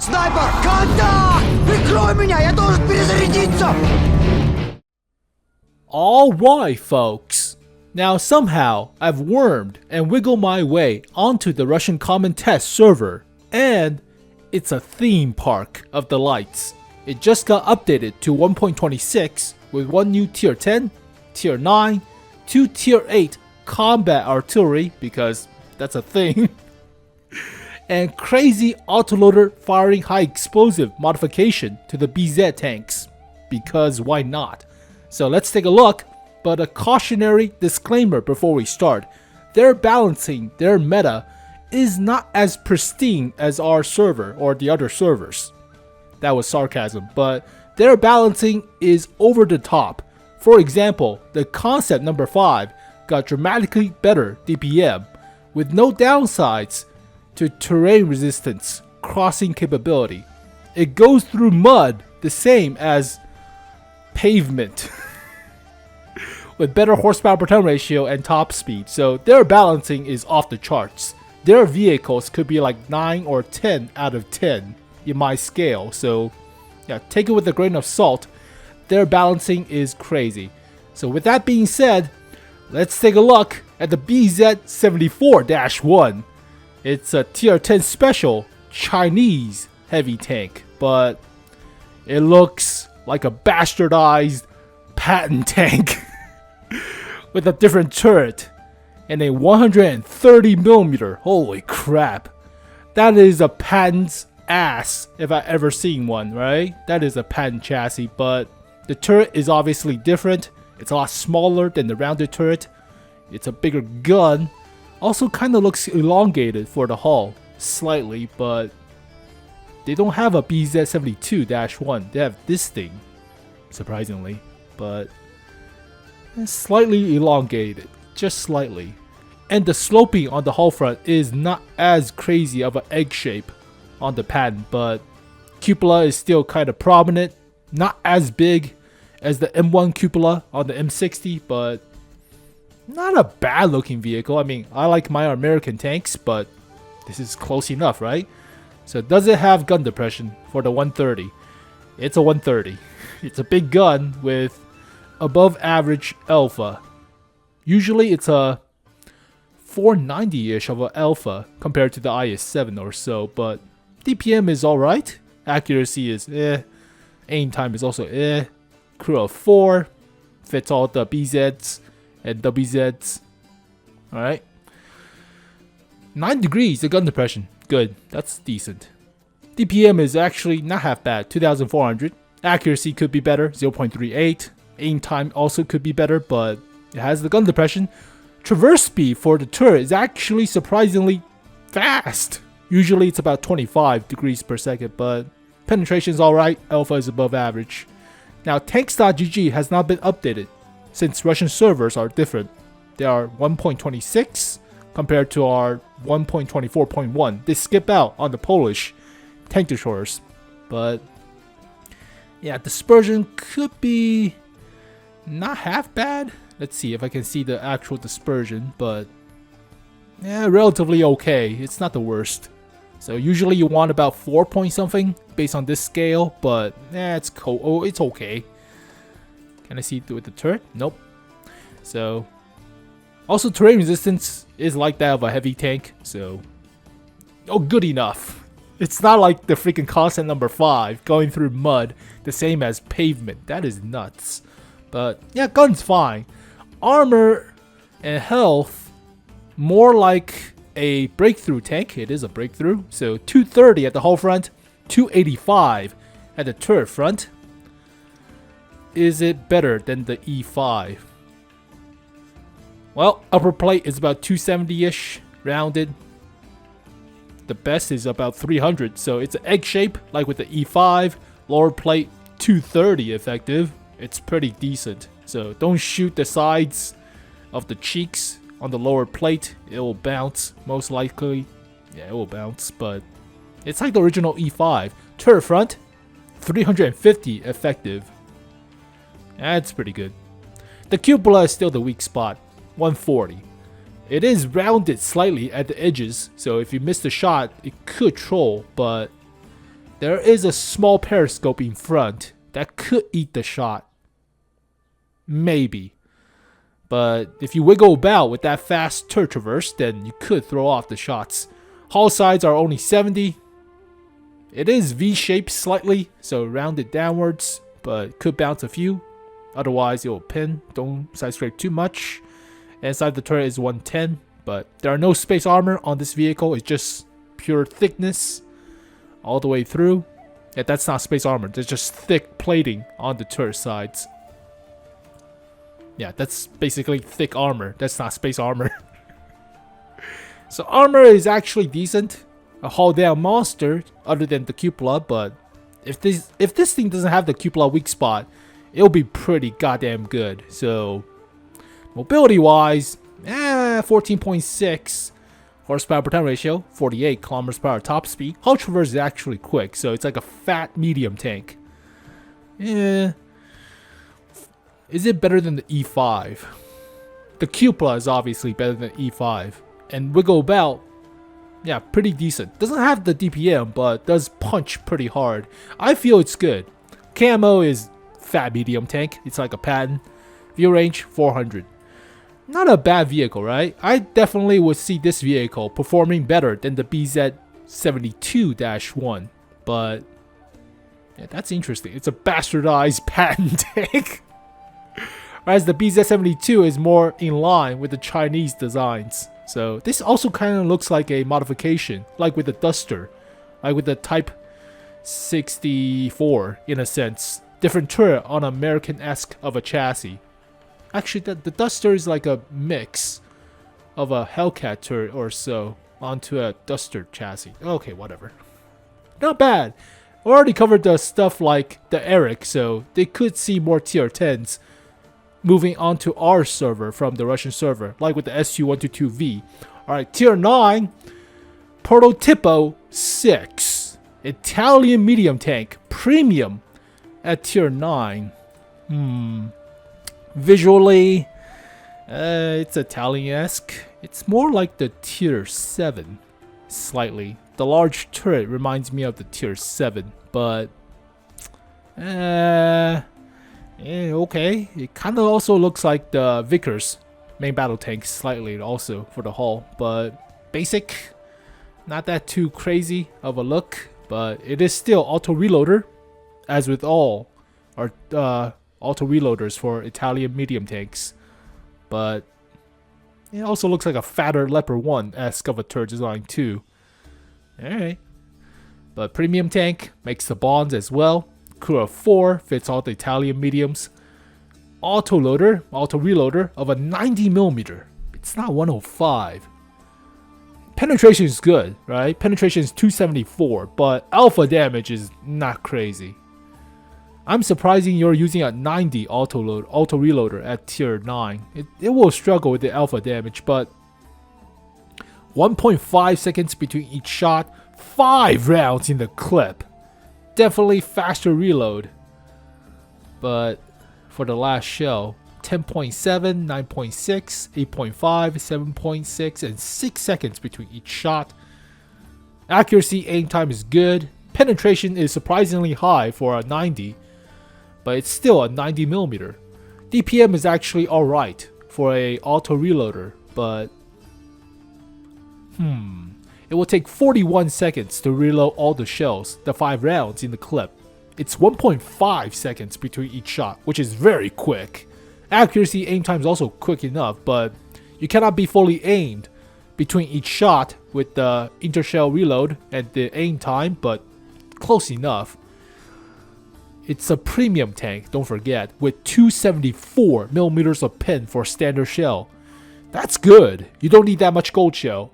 Снайпер! Контакт! Прикрой меня! Я должен перезарядиться! Alright folks, now somehow I've wormed and wiggled my way onto the Russian Common Test server, and it's a theme park of delights. It just got updated to 1.26 with one new tier 10, tier 9, 2 tier 8 combat artillery because that's a thing, and crazy autoloader firing high explosive modification to the BZ tanks because why not? So let's take a look, but a cautionary disclaimer before we start. Their balancing, their meta, is not as pristine as our server or the other servers. That was sarcasm, but their balancing is over the top. For example, the concept number 5 got dramatically better DPM, with no downsides to terrain resistance, crossing capability. It goes through mud the same as pavement with better horsepower per ton ratio and top speed, so their balancing is off the charts. Their vehicles could be like 9 or 10 out of 10 in my scale, so yeah, take it with a grain of salt. Their balancing is crazy. So with that being said, let's take a look at the BZ-74-1. It's a tier 10 special Chinese heavy tank, but it looks like a bastardized Patton tank with a different turret and a 130mm. Holy crap. That is a Patton's ass if I ever seen one, right? That is a Patton chassis, but the turret is obviously different. It's a lot smaller than the rounded turret. It's a bigger gun. Also kind of looks elongated for the hull, slightly, but they don't have a BZ-72-1. They have this thing, surprisingly, but it's slightly elongated, just slightly. And the sloping on the hull front is not as crazy of an egg shape on the Patton, but cupola is still kind of prominent. Not as big as the M1 cupola on the M60, but not a bad looking vehicle. I mean, I like my American tanks, but this is close enough, right? So does it have gun depression for the 130? It's a 130. It's a big gun with above average alpha. Usually it's a 490-ish of an alpha compared to the IS-7 or so, but DPM is alright. Accuracy is Aim time is also Crew of 4. Fits all the BZs and WZs. Alright. 9 degrees of gun depression. Good. That's decent. DPM is actually not half bad. 2,400. Accuracy could be better. 0.38. Aim time also could be better, but it has the gun depression. Traverse speed for the turret is actually surprisingly fast. Usually it's about 25 degrees per second, but penetration is alright. Alpha is above average. Now, tanks.gg has not been updated since Russian servers are different. They are 1.26 compared to our 1.24.1. They skip out on the Polish tank destroyers. But yeah, dispersion could be not half bad. Let's see if I can see the actual dispersion, but yeah, relatively okay. It's not the worst. So usually you want about 4 point something based on this scale, but it's cool. Oh, it's okay. Can I see it with the turret? Nope. So also terrain resistance is like that of a heavy tank, so good enough. It's not like the freaking concept number 5 going through mud the same as pavement. That is nuts. But yeah, gun's fine. Armor and health more like a breakthrough tank. It is a breakthrough. So 230 at the hull front, 285 at the turret front. Is it better than the E5? Well, upper plate is about 270-ish, rounded. The best is about 300, so it's an egg shape, like with the E5. Lower plate, 230 effective. It's pretty decent. So don't shoot the sides of the cheeks on the lower plate. It will bounce, most likely. Yeah, it will bounce, but it's like the original E5. Turret front, 350 effective. That's pretty good. The cupola is still the weak spot, 140. It is rounded slightly at the edges, so if you miss the shot, it could troll, but there is a small periscope in front that could eat the shot. Maybe. But if you wiggle about with that fast turret traverse, then you could throw off the shots. Hull sides are only 70. It is V-shaped slightly, so rounded downwards, but could bounce a few. Otherwise, it will pin. Don't side scrape too much. Inside the turret is 110, but there are no space armor on this vehicle. It's just pure thickness all the way through. Yeah, that's not space armor. There's just thick plating on the turret sides. Yeah, that's basically thick armor. That's not space armor. So armor is actually decent. A hull down monster other than the cupola, but if this thing doesn't have the cupola weak spot, it'll be pretty goddamn good. So mobility wise, 14.6 horsepower per ton ratio, 48 kilometers per hour top speed. Hull traverse is actually quick, so it's like a fat medium tank. Is it better than the E5? The cupola is obviously better than E5, and wiggle about. Yeah, pretty decent. Doesn't have the DPM, but does punch pretty hard. I feel it's good. Camo is fat medium tank. It's like a Patton. View range 400. Not a bad vehicle, right? I definitely would see this vehicle performing better than the BZ-74-1. But yeah, that's interesting. It's a bastardized Patton tank. Whereas the BZ-72 is more in line with the Chinese designs. So this also kind of looks like a modification, like with the Duster, like with the Type 64 in a sense. Different turret on American-esque of a chassis. Actually, the Duster is like a mix of a Hellcat turret or so onto a Duster chassis. Okay, whatever. Not bad. I already covered the stuff like the Eric, so they could see more tier 10s moving onto our server from the Russian server, like with the SU-122V. Alright, tier 9, Prototipo 6. Italian medium tank, premium at tier 9. Visually, it's Italian-esque. It's more like the tier 7, slightly. The large turret reminds me of the tier 7, but okay. It kind of also looks like the Vickers main battle tank slightly also for the hull, but basic, not that too crazy of a look, but it is still auto reloader, as with all our auto reloaders for Italian medium tanks. But it also looks like a fatter Leopard 1-esque of a turret design too. Alright, but premium tank makes the bonds as well. Crew of 4 fits all the Italian mediums. Auto reloader of a 90mm. It's not 105. Penetration is good, right? Penetration is 274, but alpha damage is not crazy. I'm surprising you're using a 90 auto reloader at tier 9. It will struggle with the alpha damage, but 1.5 seconds between each shot, 5 rounds in the clip. Definitely faster reload. But for the last shell, 10.7, 9.6, 8.5, 7.6, and 6 seconds between each shot. Accuracy, aim time is good. Penetration is surprisingly high for a 90, but it's still a 90mm. DPM is actually alright for a auto reloader, but it will take 41 seconds to reload all the shells, the 5 rounds in the clip. It's 1.5 seconds between each shot, which is very quick. Accuracy, aim time is also quick enough, but you cannot be fully aimed between each shot with the intershell reload and the aim time, but close enough. It's a premium tank, don't forget, with 274mm of pin for standard shell. That's good. You don't need that much gold shell.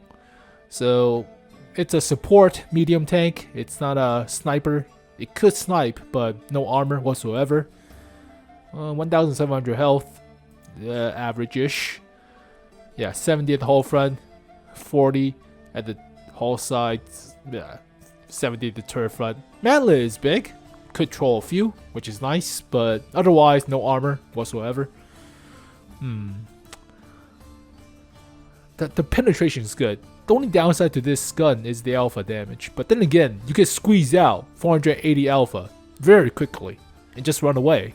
So it's a support medium tank. It's not a sniper. It could snipe, but no armor whatsoever. 1,700 health, average-ish. Yeah, 70 at the hull front, 40 at the hull side, 70 at the turret front. Mantlet is big. Could troll a few, which is nice, but otherwise no armor whatsoever. The penetration is good. The only downside to this gun is the alpha damage. But then again, you can squeeze out 480 alpha very quickly and just run away.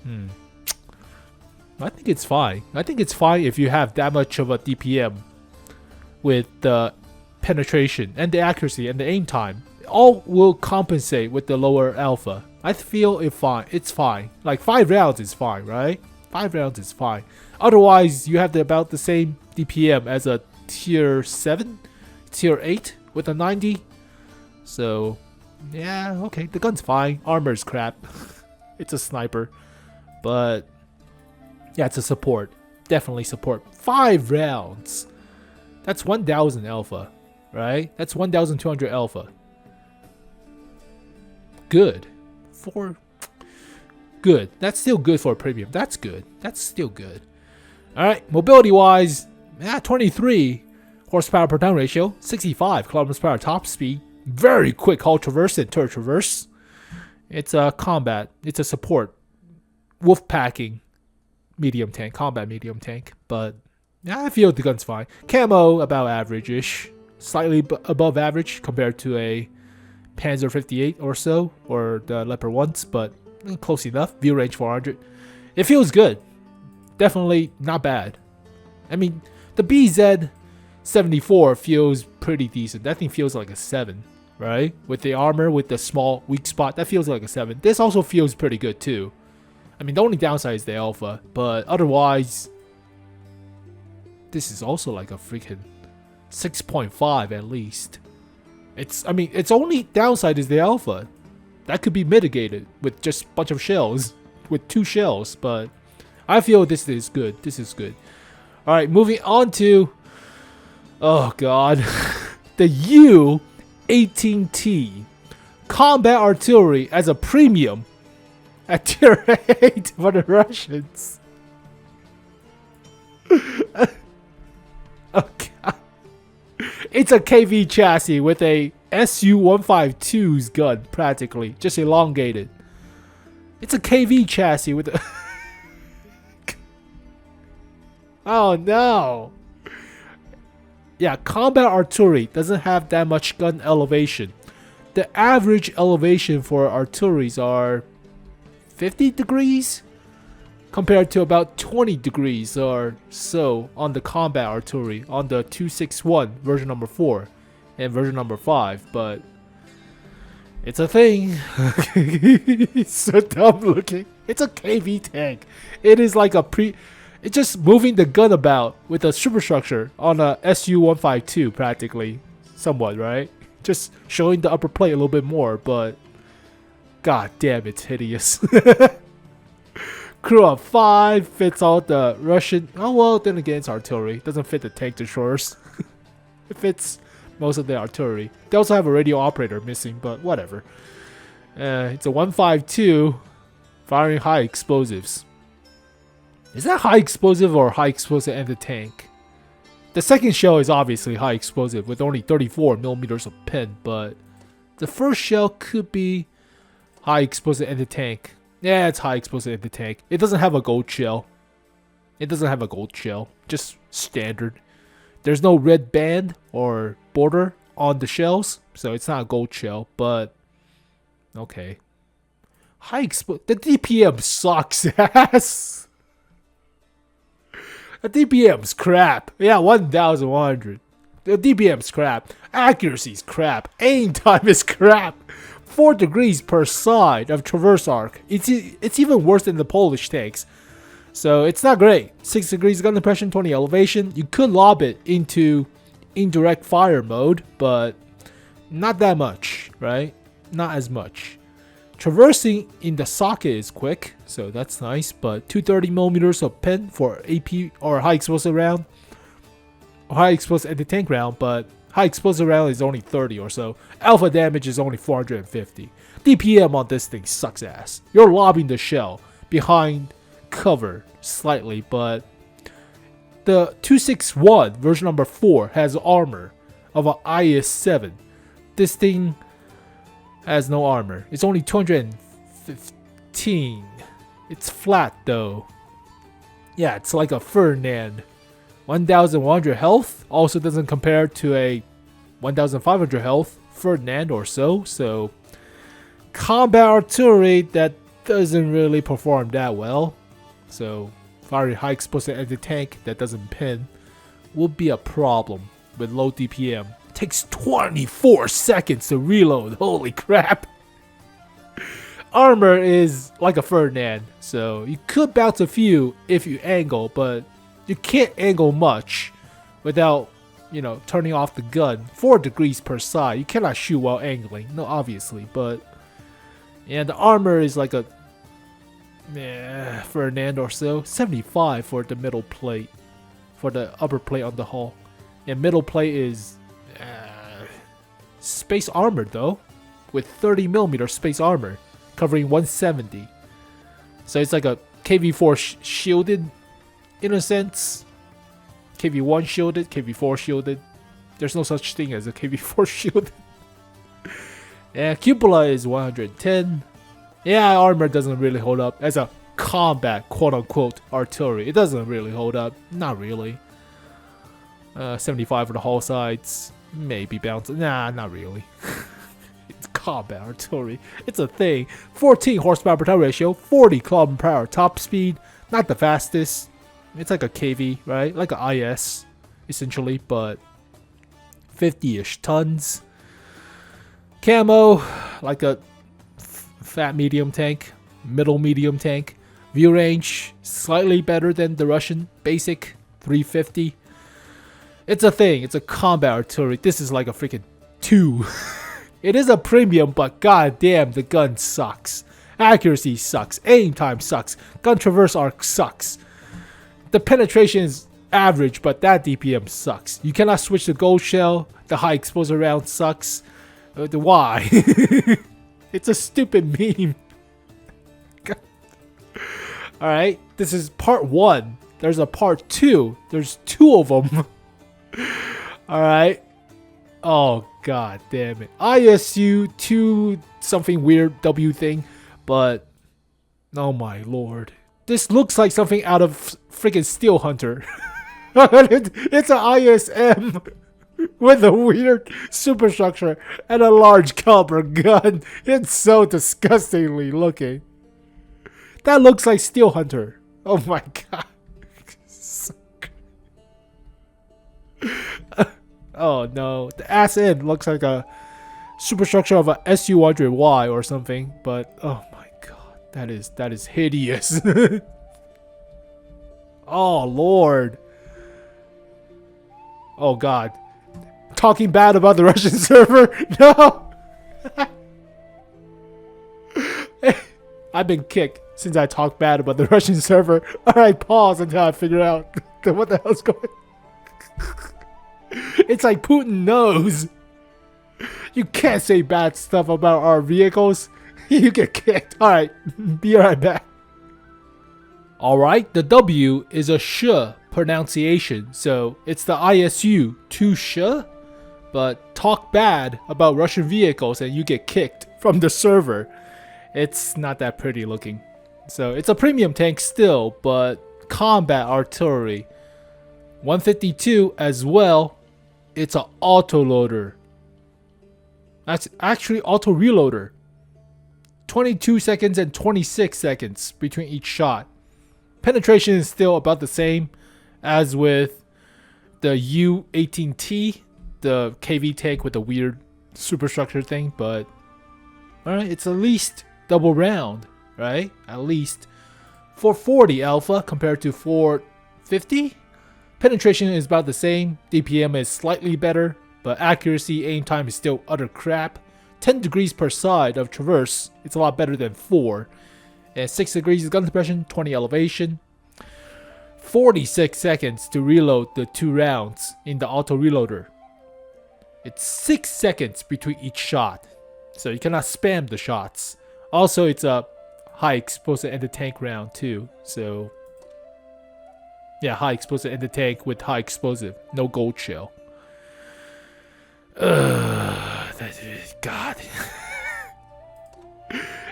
I think it's fine. I think it's fine if you have that much of a DPM with the penetration and the accuracy and the aim time. All will compensate with the lower alpha. I feel it's fine. Like 5 rounds is fine, right? 5 rounds is fine. Otherwise, you have about the same DPM as a tier 7, tier 8 with a 90. So, yeah, okay, the gun's fine. Armor's crap. It's a sniper. But, yeah, it's a support. Definitely support. 5 rounds. That's 1,000 alpha, right? That's 1,200 alpha. Good. Good. That's still good for a premium. That's good. That's still good. Alright, mobility wise, 23 horsepower per ton ratio, 65 kilometers per hour top speed, very quick hull traverse and turret traverse. It's a combat, it's a support, wolf packing medium tank, combat medium tank, but yeah, I feel the gun's fine. Camo about average-ish, slightly above average compared to a Panzer 58 or so, or the Leopard 1s, but close enough. View range 400. It feels good. Definitely not bad. I mean, the BZ-74 feels pretty decent. That thing feels like a 7, right? With the armor, with the small weak spot, that feels like a 7. This also feels pretty good too. I mean, the only downside is the alpha, but otherwise, this is also like a freaking 6.5 at least. Its only downside is the alpha. That could be mitigated with just a bunch of shells, with 2 shells, but I feel this is good. This is good. Alright, moving on to, oh god, the U-18T combat artillery as a premium at tier 8 for the Russians. Oh god. It's a KV chassis with a 𝗓-152's gun, practically, just elongated. It's a KV chassis with a oh no! Yeah, combat artillery doesn't have that much gun elevation. The average elevation for artilleries are 50 degrees compared to about 20 degrees or so on the combat artillery on the 261 version number 4 and version number 5, but it's a thing. It's so dumb looking. It's a KV tank. It is like it's just moving the gun about with a superstructure on a 𝗓-152 practically, somewhat, right? Just showing the upper plate a little bit more, but god damn, it's hideous. Crew of 5 fits all the Russian. Oh well, then again, it's artillery. Doesn't fit the tank to shores. It fits most of the artillery. They also have a radio operator missing, but whatever. It's a 152 firing high explosives. Is that high explosive or high explosive and the tank? The second shell is obviously high explosive with only 34 millimeters of pin, but the first shell could be high explosive and the tank. Yeah, it's high explosive in the tank. It doesn't have a gold shell. It doesn't have a gold shell. Just standard. There's no red band or border on the shells, so it's not a gold shell, but okay. High explosive. The DPM sucks ass. The DPM's crap. Yeah, 1,100. The DPM's crap. Accuracy's crap. Aim time is crap. 4 degrees per side of traverse arc. It's even worse than the Polish tanks. So it's not great. 6 degrees gun depression, 20 elevation. You could lob it into indirect fire mode, but not that much, right? Not as much. Traversing in the socket is quick, so that's nice, but 230 millimeters of pin for AP or high explosive round. Or high explosive anti-tank round, but high explosive round is only 30 or so. Alpha damage is only 450. DPM on this thing sucks ass. You're lobbing the shell behind cover slightly, but the 261 version number 4 has armor of an IS-7. This thing has no armor. It's only 215. It's flat though. Yeah, it's like a Ferdinand 1,100 health also doesn't compare to a 1,500 health Ferdinand or so. So combat artillery that doesn't really perform that well. So firing high explosive anti-tank that doesn't pin will be a problem with low DPM. It takes 24 seconds to reload. Holy crap. Armor is like a Ferdinand, so you could bounce a few if you angle, but you can't angle much without, you know, turning off the gun. 4 degrees per side. You cannot shoot while angling. No, obviously, but yeah, the armor is like a Ferdinand or so. 75 for the middle plate, for the upper plate on the hull. And middle plate is space armor though, with 30mm space armor covering 170. So it's like a KV4 shielded in a sense. KV1 shielded, KV4 shielded. There's no such thing as a KV4 shielded. And cupola is 110. Yeah, armor doesn't really hold up as a combat quote-unquote artillery. It doesn't really hold up. Not really. 75 for the hull sides. Maybe bounce. Nah, not really. It's combat artillery. It's a thing. 14 horsepower per ton ratio. 40 km per hour top speed. Not the fastest. It's like a KV, right? Like an IS, essentially, but 50-ish tons. Camo, like a fat medium tank, middle medium tank. View range, slightly better than the Russian basic, 350. It's a thing, it's a combat artillery. This is like a freaking 2. It is a premium, but goddamn, the gun sucks. Accuracy sucks, aim time sucks, gun traverse arc sucks. The penetration is average, but that DPM sucks. You cannot switch the gold shell, the high explosive round sucks. Why? It's a stupid meme. Alright, this is part 1. There's a part 2. There's 2 of them. Alright. Oh, god damn it. ISU-2 something weird W thing, but oh my lord. This looks like something out of freaking Steel Hunter. It's an ISM with a weird superstructure and a large caliber gun. It's so disgustingly looking. That looks like Steel Hunter. Oh my god. Oh no. The ass end looks like a superstructure of a SU-100Y or something, but oh my god, that is hideous. Oh lord. Oh god. Talking bad about the Russian server? No. I've been kicked since I talked bad about the Russian server. Alright, pause until I figure out what the hell's going on. It's like Putin knows. You can't say bad stuff about our vehicles. You get kicked. Alright, be right back. Alright, the W is a sh pronunciation, so it's the ISU-2Sh. But talk bad about Russian vehicles and you get kicked from the server. It's not that pretty looking. So it's a premium tank still, but combat artillery. 152 as well. It's an autoloader. That's actually auto-reloader. 22 seconds and 26 seconds between each shot. Penetration is still about the same as with the U-18T, the KV tank with the weird superstructure thing, but alright, it's at least double round, right? At least 440 alpha compared to 450. Penetration is about the same, DPM is slightly better, but accuracy, aim time is still utter crap. 10 degrees per side of traverse, it's a lot better than 4. And 6 degrees is gun suppression, 20 elevation. 46 seconds to reload the 2 rounds in the auto-reloader. It's 6 seconds between each shot, so you cannot spam the shots. Also, it's a high explosive anti-tank round too, so yeah, high explosive anti-tank with high explosive, no gold shell. God.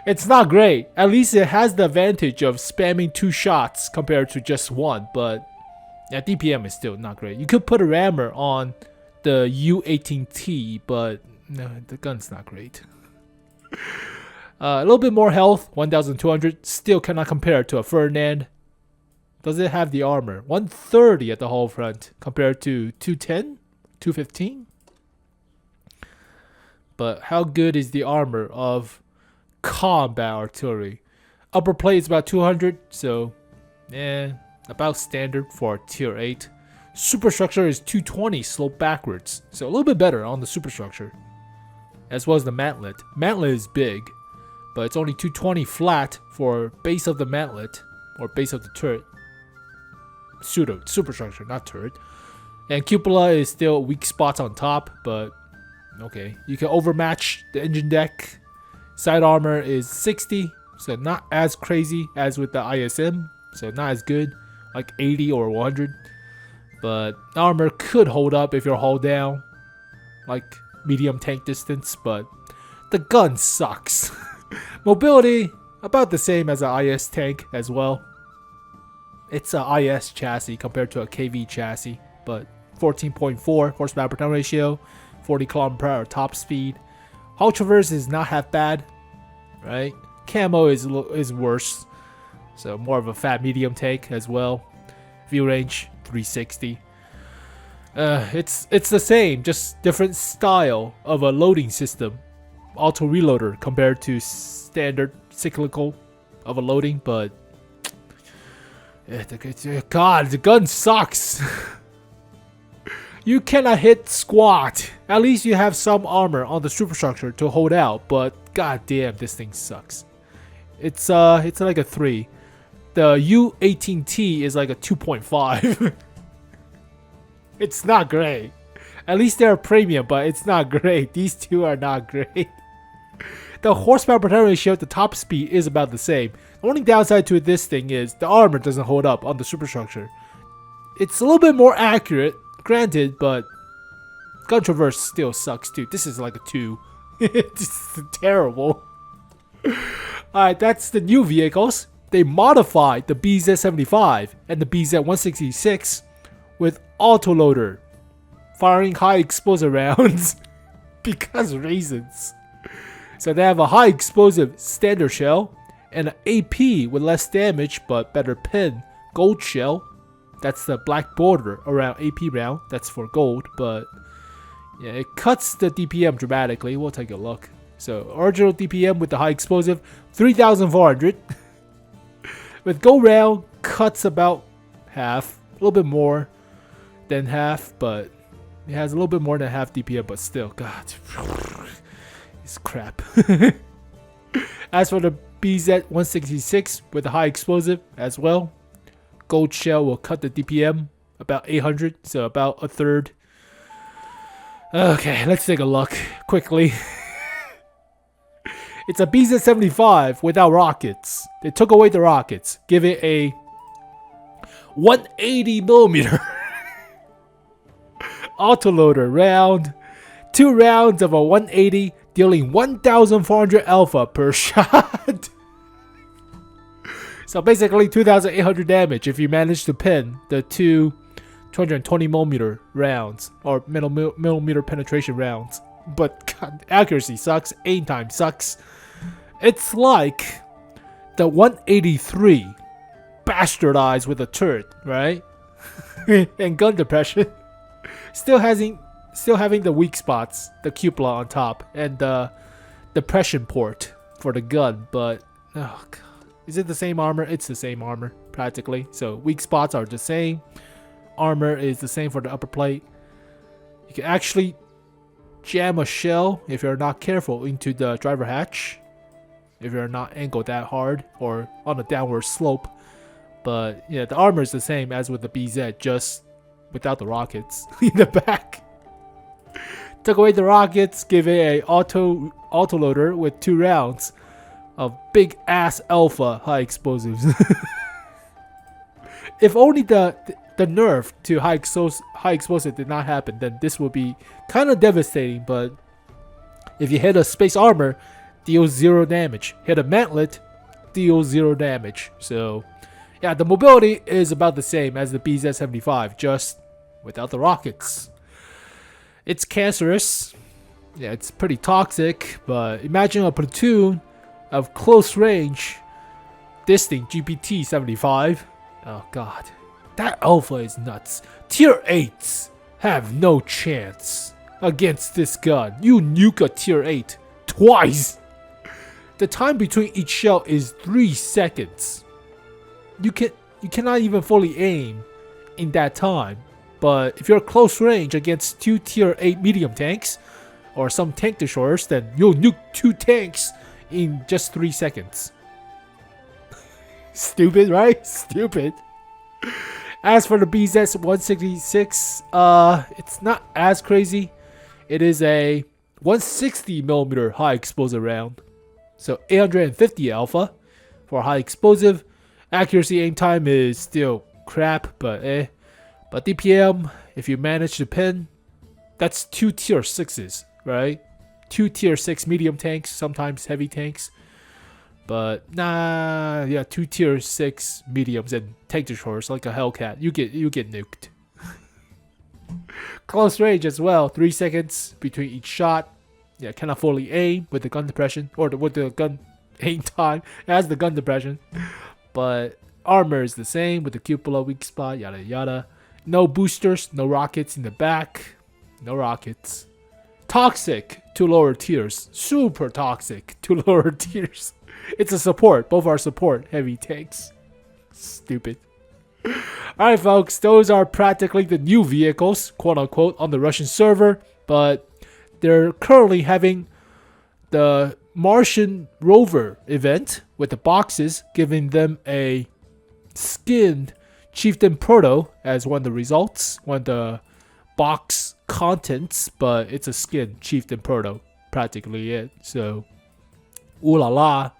It's not great. At least it has the advantage of spamming 2 shots compared to just 1, but Yeah, DPM is still not great. You could put a rammer on the U-18T, but no, the gun's not great. A little bit more health, 1,200. Still cannot compare to a Ferdinand. Does it have the armor? 130 at the hull front compared to 210, 215. But how good is the armor of combat artillery? Upper plate is about 200, so about standard for tier 8. Superstructure is 220, slope backwards, so a little bit better on the superstructure. As well as the mantlet. Mantlet is big, but it's only 220 flat for base of the mantlet, or base of the turret. Superstructure, not turret. And cupola is still weak spots on top, but okay. You can overmatch the engine deck. Side armor is 60, so not as crazy as with the ISM, so not as good, like 80 or 100. But armor could hold up if you're hull down, like medium tank distance, but the gun sucks. Mobility, about the same as an IS tank as well. It's a IS chassis compared to a KV chassis, but 14.4 horsepower per ton ratio, 40 km/h top speed. Hull traverse is not half bad, right? Camo is worse, so more of a fat medium tank as well. View range 360. It's the same, just different style of a loading system. Auto reloader compared to standard cyclical of a loading, but God, the gun sucks. You cannot hit squat. At least you have some armor on the superstructure to hold out, but god damn, this thing sucks. It's like a 3. The U-18T is like a 2.5. It's not great. At least they're premium, but it's not great. These two are not great. The horsepower per ton ratio, the top speed is about the same. The only downside to this thing is the armor doesn't hold up on the superstructure. It's a little bit more accurate, granted, but gun traverse still sucks too. This is like a 2. It's terrible. Alright, that's the new vehicles. They modified the BZ-75 and the BZ-166 with autoloader, firing high explosive rounds because reasons. So they have a high explosive standard shell and an AP with less damage but better pin gold shell. That's the black border around AP round. That's for gold, but yeah, it cuts the DPM dramatically. We'll take a look. So original DPM with the high explosive 3,400. With gold round cuts about half, a little bit more than half, but it has a little bit more than half DPM, but still, god, it's crap. As for the BZ-166 with the high explosive as well, gold shell will cut the DPM about 800, so about a third. Okay, let's take a look quickly. It's a BZ-75 without rockets. They took away the rockets, give it a 180mm autoloader round. 2 rounds of a 180, dealing 1,400 alpha per shot. So basically 2,800 damage if you manage to pin the 2 220mm rounds or millimeter penetration rounds. But god, accuracy sucks, aim time sucks. It's like the 183 bastardized with a turret, right? And gun depression. Still having the weak spots, the cupola on top, and the depression port for the gun. But oh god, is it the same armor? It's the same armor practically. So weak spots are the same. Armor is the same for the upper plate. You can actually jam a shell if you're not careful into the driver hatch, if you're not angled that hard or on a downward slope. But yeah, the armor is the same as with the BZ, just without the rockets in the back. Took away the rockets, give it a autoloader with 2 rounds of big ass alpha high explosives. If only the nerf to high explosive did not happen, then this would be kind of devastating. But if you hit a space armor, deals 0 damage. Hit a mantlet, deals 0 damage. So Yeah, the mobility is about the same as the BZ-75, just without the rockets. It's cancerous. Yeah, it's pretty toxic, but imagine a platoon of close range disting GPT-75. Oh god, that alpha is nuts. Tier 8s have no chance against this gun. You nuke a tier 8 twice. The time between each shell is 3 seconds. You cannot even fully aim in that time. But if you're close range against 2 tier 8 medium tanks or some tank destroyers, then you'll nuke 2 tanks in just 3 seconds. Stupid, right? Stupid. As for the BZ-166, it's not as crazy. It is a 160mm high explosive round. So 850 alpha for high explosive. Accuracy aim time is still crap, but eh. But DPM, if you manage to pin, that's 2 tier 6s, right? 2 tier 6 medium tanks, sometimes heavy tanks. But nah, yeah, 2 tier 6 mediums and tank destroyers like a Hellcat. You get nuked. Close range as well, 3 seconds between each shot. Yeah, cannot fully aim with the gun depression or with the gun aim time as the gun depression. But armor is the same with the cupola, weak spot, yada yada. No boosters, no rockets in the back. No rockets. Toxic to lower tiers. Super toxic to lower tiers. It's a support. Both are support heavy tanks. Stupid. Alright folks, those are practically the new vehicles, quote unquote, on the Russian server. But they're currently having the Martian Rover event with the boxes, giving them a skinned Chieftain Proto as one of the results, one of the box contents, but it's a skin Chieftain Proto, practically it. So, ooh la la,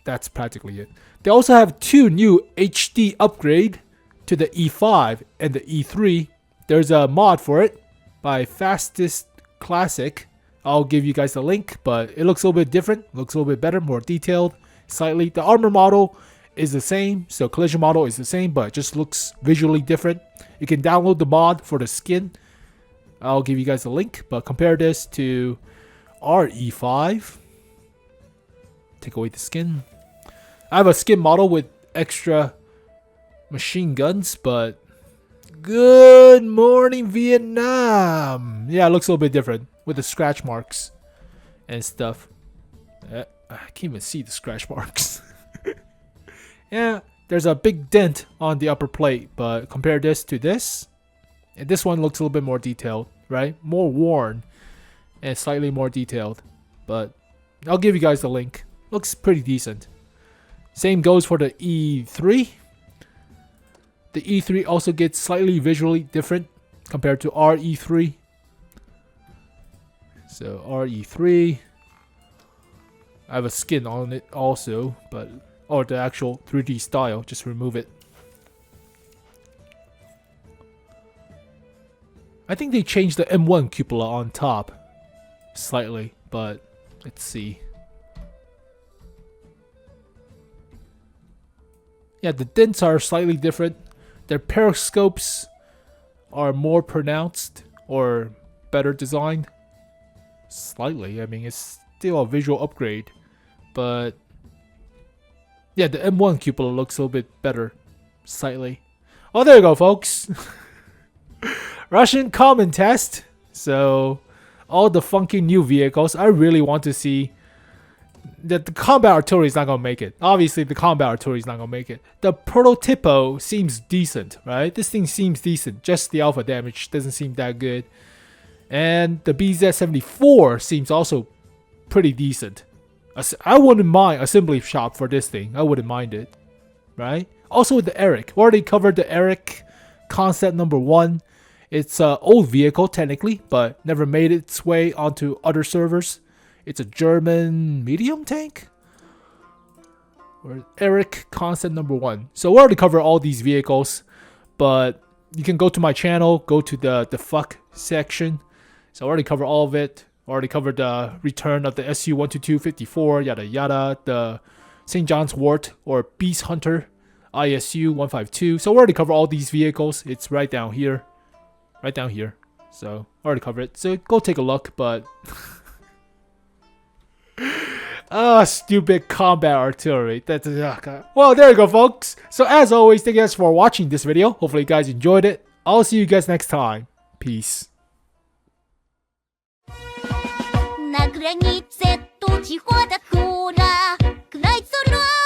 that's practically it. They also have 2 new HD upgrade to the E5 and the E3. There's a mod for it by Fastest Classic. I'll give you guys the link, but it looks a little bit different, looks a little bit better, more detailed, slightly. The armor model is the same, so collision model is the same, but it just looks visually different. You can download the mod for the skin. I'll give you guys a link, but compare this to our E5. Take away the skin. I have a skin model with extra machine guns, but good morning Vietnam. Yeah, it looks a little bit different with the scratch marks and stuff. I can't even see the scratch marks. Yeah, there's a big dent on the upper plate, but compare this to this, and this one looks a little bit more detailed, right? More worn and slightly more detailed, but I'll give you guys the link. Looks pretty decent. Same goes for the E3. The E3 also gets slightly visually different compared to our E3. So our E3, I have a skin on it also, but or the actual 3D style, just remove it. I think they changed the M1 cupola on top slightly, but let's see. Yeah, the dents are slightly different. Their periscopes are more pronounced or better designed. Slightly, I mean, it's still a visual upgrade, but yeah, the M1 cupola looks a little bit better, slightly. Oh, there you go, folks. Russian common test. So, all the funky new vehicles. I really want to see that the combat artillery is not going to make it. Obviously, the combat artillery is not going to make it. The Prototipo seems decent, right? This thing seems decent. Just the alpha damage doesn't seem that good. And the BZ-74 seems also pretty decent. I wouldn't mind assembly shop for this thing. I wouldn't mind it, right? Also with the Eric. Already covered the Eric concept number 1. It's an old vehicle technically, but never made its way onto other servers. It's a German medium tank. Or Eric concept number 1. So we already covered all these vehicles, but you can go to my channel, go to the fuck section. So I already covered all of it. Already covered the return of the SU-122-54, yada yada. The St. John's Wort or Beast Hunter 𝗩𝗲152. So we already covered all these vehicles. It's right down here. Right down here. So already covered it. So go take a look, but stupid combat artillery. That's well, there you go, folks. So as always, thank you guys for watching this video. Hopefully you guys enjoyed it. I'll see you guys next time. Peace. На границе тучи ходят, хура, край суров.